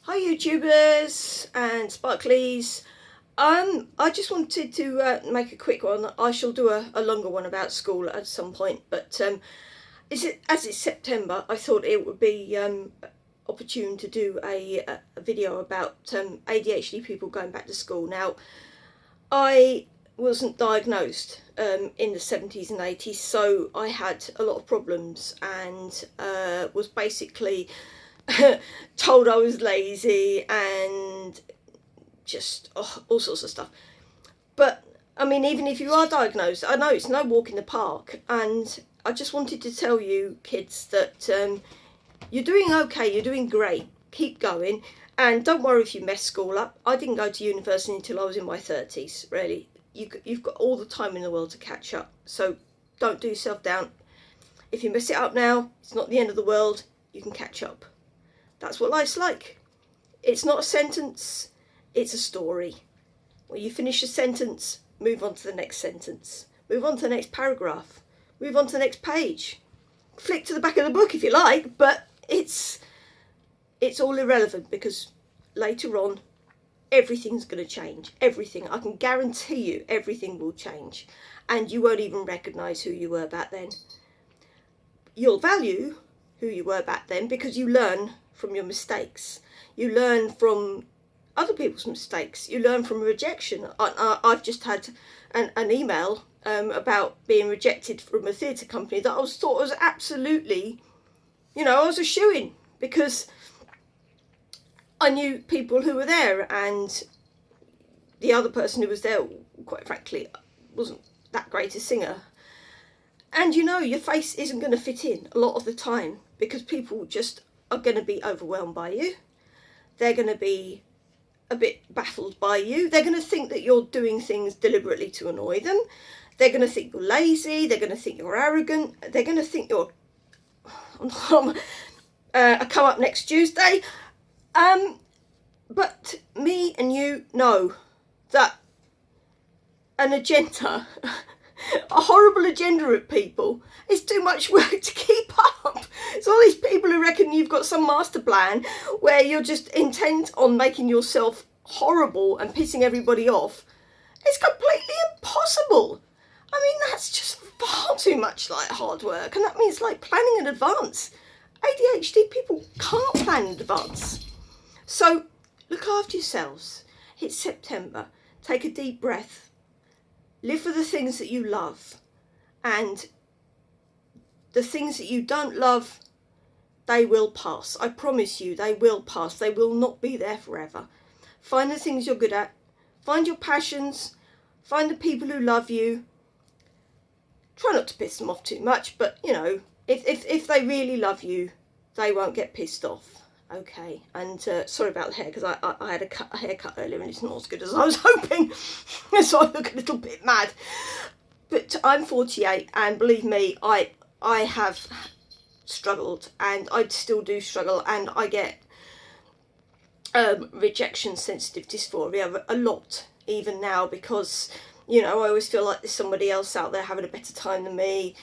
Hi YouTubers and sparklies. I just wanted to make a quick one. I shall do a longer one about school at some point, but as it's September, I thought it would be opportune to do a video about ADHD people going back to school. Now, I wasn't diagnosed in the 70s and 80s, so I had a lot of problems and was basically told I was lazy and just all sorts of stuff. But I mean, even if you are diagnosed, I know it's no walk in the park, and I just wanted to tell you kids that you're doing okay, you're doing great, keep going, and don't worry if you mess school up. I didn't go to university until I was in my 30s, really. You've got all the time in the world to catch up, so don't do yourself down. If you mess it up now, it's not the end of the world, you can catch up. That's what life's like. It's not a sentence, it's a story. When you finish a sentence, move on to the next sentence. Move on to the next paragraph. Move on to the next page. Flick to the back of the book if you like, but it's all irrelevant because later on, everything's going to change. Everything. I can guarantee you everything will change. And you won't even recognise who you were back then. You'll value who you were back then because you learn from your mistakes. You learn from other people's mistakes. You learn from rejection. I've just had an email about being rejected from a theatre company that I thought was absolutely, I was a shoo-in because I knew people who were there, and the other person who was there, quite frankly, wasn't that great a singer. And your face isn't going to fit in a lot of the time because people just are going to be overwhelmed by you. They're going to be a bit baffled by you. They're going to think that you're doing things deliberately to annoy them. They're going to think you're lazy. They're going to think you're arrogant. They're going to think you're a come up next Tuesday. But me and you know that an agenda, a horrible agenda of people, is too much work to keep up. It's all these people who reckon you've got some master plan where you're just intent on making yourself horrible and pissing everybody off. It's completely impossible. I mean, that's just far too much like hard work, and that means like planning in advance. ADHD people can't plan in advance. So look after yourselves. It's September. Take a deep breath. Live for the things that you love, and the things that you don't love, they will pass. I promise you, they will pass. They will not be there forever. Find the things you're good at. Find your passions. Find the people who love you. Try not to piss them off too much, but if they really love you, they won't get pissed off. Okay, and sorry about the hair, because I had a haircut earlier and it's not as good as I was hoping, so I look a little bit mad. But I'm 48, and believe me, I have struggled, and I still do struggle, and I get rejection sensitive dysphoria a lot, even now, because, I always feel like there's somebody else out there having a better time than me.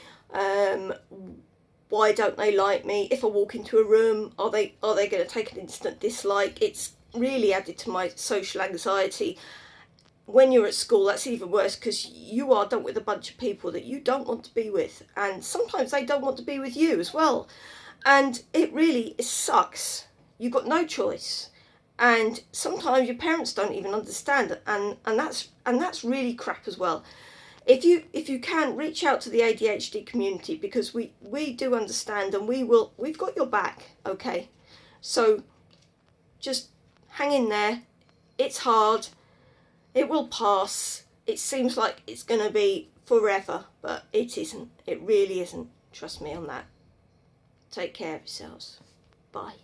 Why don't they like me? If I walk into a room, are they going to take an instant dislike? It's really added to my social anxiety. When you're at school, that's even worse because you are dealt with a bunch of people that you don't want to be with, and sometimes they don't want to be with you as well. And it sucks. You've got no choice, and sometimes your parents don't even understand, and that's really crap as well. If you can, reach out to the ADHD community, because we do understand, and we've got your back, okay? So just hang in there. It's hard. It will pass. It seems like it's going to be forever, but it isn't. It really isn't. Trust me on that. Take care of yourselves. Bye.